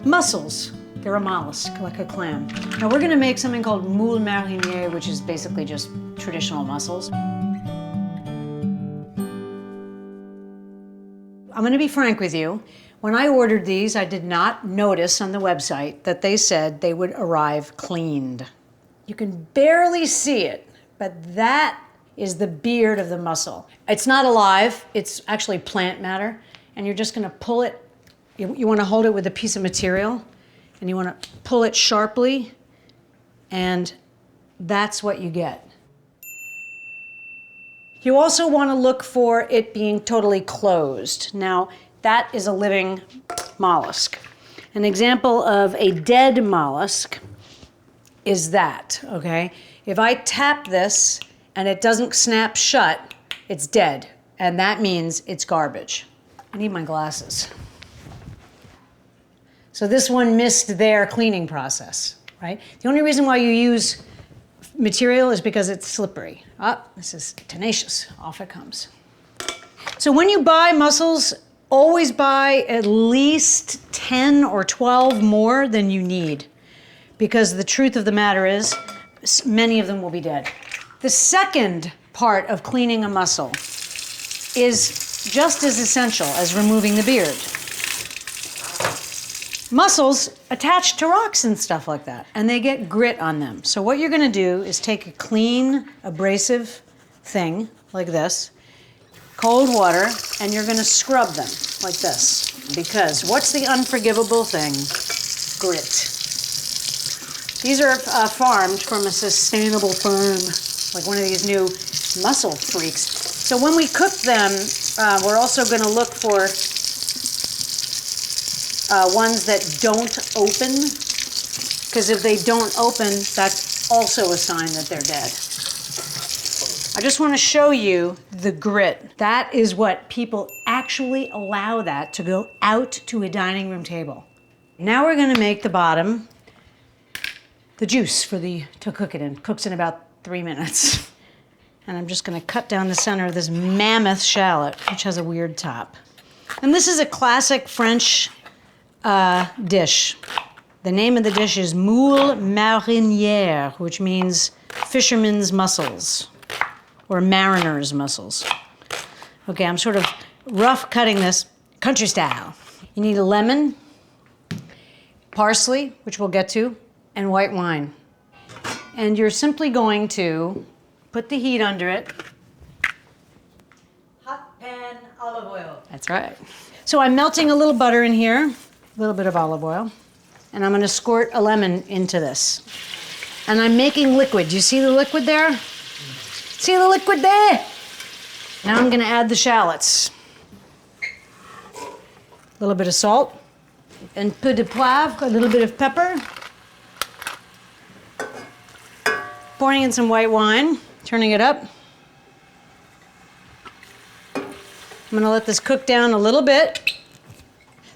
Mussels. They're a mollusk, like a clam. Now we're gonna make something called Moules Marinières, which is basically just traditional mussels. I'm gonna be frank with you. When I ordered these, I did not notice on the website that they said they would arrive cleaned. You can barely see it, but that is the beard of the mussel. It's not alive, it's actually plant matter, and you're just gonna pull it. You wanna hold it with a piece of material, and you wanna pull it sharply, and that's what you get. You also wanna look for it being totally closed. Now, that is a living mollusk. An example of a dead mollusk is that, okay? If I tap this and it doesn't snap shut, it's dead, and that means it's garbage. I need my glasses. So this one missed their cleaning process, right? The only reason why you use material is because it's slippery. Ah, this is tenacious, off it comes. So when you buy mussels, always buy at least 10 or 12 more than you need, because the truth of the matter is, many of them will be dead. The second part of cleaning a mussel is just as essential as removing the beard. Mussels attach to rocks and stuff like that, and they get grit on them. So what you're gonna do is take a clean, abrasive thing like this, cold water, and you're gonna scrub them like this. Because what's the unforgivable thing? Grit. These are farmed from a sustainable farm, like one of these new mussel freaks. So when we cook them, we're also gonna look for ones that don't open, because if they don't open, that's also a sign that they're dead. I just want to show you the grit. That is what people actually allow that to go out to a dining room table. Now we're going to make the bottom, the juice to cook it in. Cooks in about 3 minutes. And I'm just going to cut down the center of this mammoth shallot, which has a weird top. And this is a classic French dish. The name of the dish is Moules Marinières, which means fisherman's mussels, or mariner's mussels. Okay, I'm sort of rough cutting this country style. You need a lemon, parsley, which we'll get to, and white wine. And you're simply going to put the heat under it. Hot pan olive oil. That's right. So I'm melting a little butter in here, a little bit of olive oil, and I'm gonna squirt a lemon into this. And I'm making liquid. Do you see the liquid there? See the liquid there? Now I'm gonna add the shallots. A little bit of salt, and peu de poivre, a little bit of pepper. Pouring in some white wine, turning it up. I'm gonna let this cook down a little bit.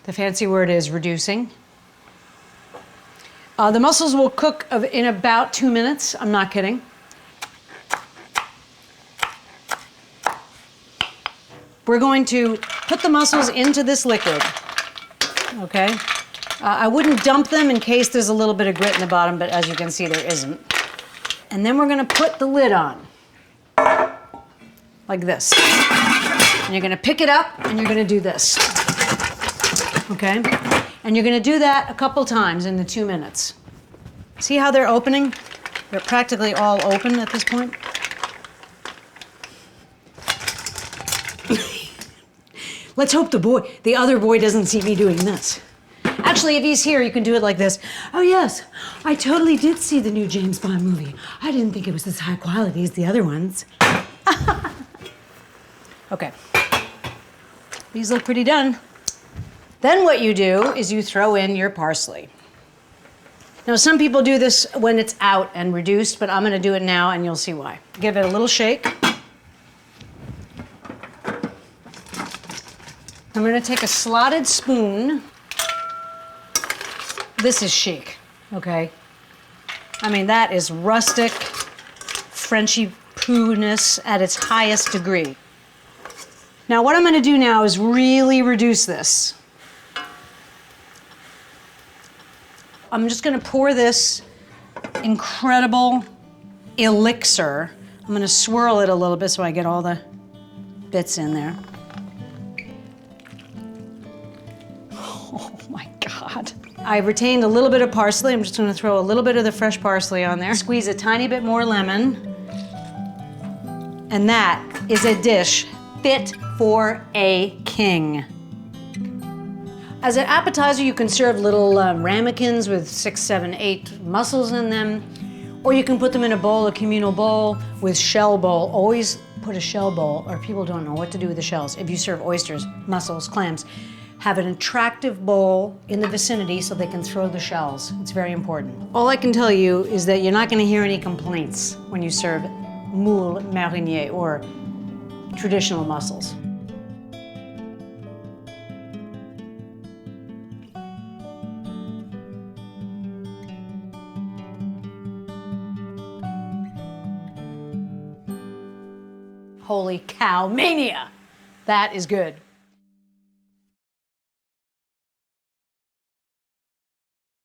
The fancy word is reducing. The mussels will cook in about 2 minutes. I'm not kidding. We're going to put the mussels into this liquid, okay? I wouldn't dump them in case there's a little bit of grit in the bottom, but as you can see, there isn't. And then we're gonna put the lid on, like this. And you're gonna pick it up and you're gonna do this. Okay? And you're gonna do that a couple times in the 2 minutes. See how they're opening? They're practically all open at this point. Let's hope the other boy doesn't see me doing this. Actually, if he's here, you can do it like this. Oh yes, I totally did see the new James Bond movie. I didn't think it was as high quality as the other ones. Okay. These look pretty done. Then what you do is you throw in your parsley. Now some people do this when it's out and reduced, but I'm gonna do it now and you'll see why. Give it a little shake. I'm gonna take a slotted spoon. This is chic, okay? I mean, that is rustic, Frenchy poo-ness at its highest degree. Now what I'm gonna do now is really reduce this. I'm just gonna pour this incredible elixir. I'm gonna swirl it a little bit so I get all the bits in there. Oh my God. I retained a little bit of parsley. I'm just gonna throw a little bit of the fresh parsley on there. Squeeze a tiny bit more lemon. And that is a dish fit for a king. As an appetizer, you can serve little ramekins with 6, 7, 8 mussels in them, or you can put them in a bowl, a communal bowl with shell bowl. Always put a shell bowl, or people don't know what to do with the shells. If you serve oysters, mussels, clams, have an attractive bowl in the vicinity so they can throw the shells. It's very important. All I can tell you is that you're not gonna hear any complaints when you serve Moules Marinières or traditional mussels. Holy cow mania! That is good.